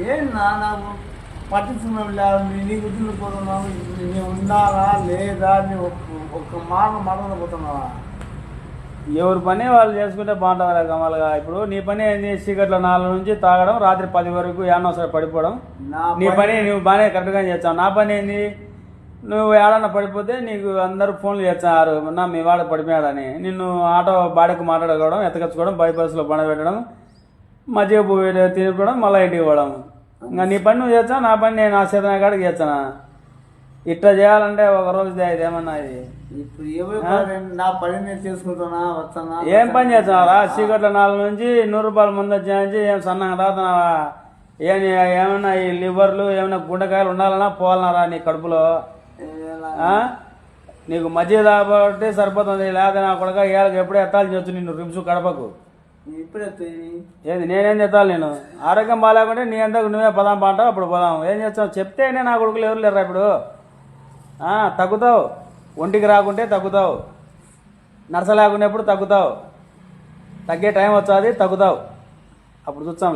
ఏం నాకు పట్టించుకున్నావు నీ గుర్తులు పోతున్నావు, నేను ఉండాలా లేదా అని ఒక్క మాట మాట్లాడబోతున్నావా? ఎవరి పని వాళ్ళు చేసుకుంటే బాగుంటుంది కమల్గా. ఇప్పుడు నీ పని ఏంది? చీకట్లో 4 నుంచి తాగడం, రాత్రి 10 వరకు ఏమన్నా ఒకసారి పడిపోవడం. నీ పని నువ్వు బాగానే కరెక్ట్గా చేస్తావు. నా పని ఏంది? నువ్వు ఏడన్నా పడిపోతే నీకు అందరూ ఫోన్లు చేస్తారు, నా మీ వాడు పడిపోయాడని. నిన్ను ఆటో బాడీకి మాట్లాడుకోవడం, ఎత్తకచ్చుకోవడం, బైపాస్లో బండ పెట్టడం, మజ్జిగ పువ్వు తినిపోవడం, మళ్ళీ ఇంటికి పోవడం. ఇంకా నీ పని నువ్వు చేస్తావు, నా పని నేను ఆ చేతన కాడికి చేస్తానా? ఇట్లా చేయాలంటే ఒక రోజు ఏమన్నా ఇది ఇప్పుడు నా పని నేను చేసుకుంటున్నా వస్తానా? ఏం పని చేస్తున్నారా? చీకట్ల 4 నుంచి 100 రూపాయల ముందు వచ్చాయని ఏం సన్నగా తాగుతున్నావా? ఏమన్నా ఈ లివర్లు ఏమైనా గుండెకాయలు ఉండాలన్నా పోవాలన్నారా నీ కడుపులో? నీకు మధ్య కాబట్టి సరిపోతుంది. లేదా నా కొడుక ఏళ్ళకి ఎప్పుడే ఎత్తాల్సి వచ్చు నిన్ను రిమ్స్ కడపకు. ఇప్పుడే ఏది నేనేం చెప్తాను? నేను ఆరోగ్యం బాగాలేకుంటే నీ అంతకు నువ్వే పదాం పాంటావు, అప్పుడు పోదాం. ఏం చేస్తావు చెప్తేనే నా కొడుకులు ఎవరు లేరా ఇప్పుడు? తగ్గుతావు, ఒంటికి రాకుంటే తగ్గుతావు, నడసలేకునేప్పుడు తగ్గుతావు, తగ్గే టైం వచ్చాది తగ్గుతావు, అప్పుడు చూస్తాం.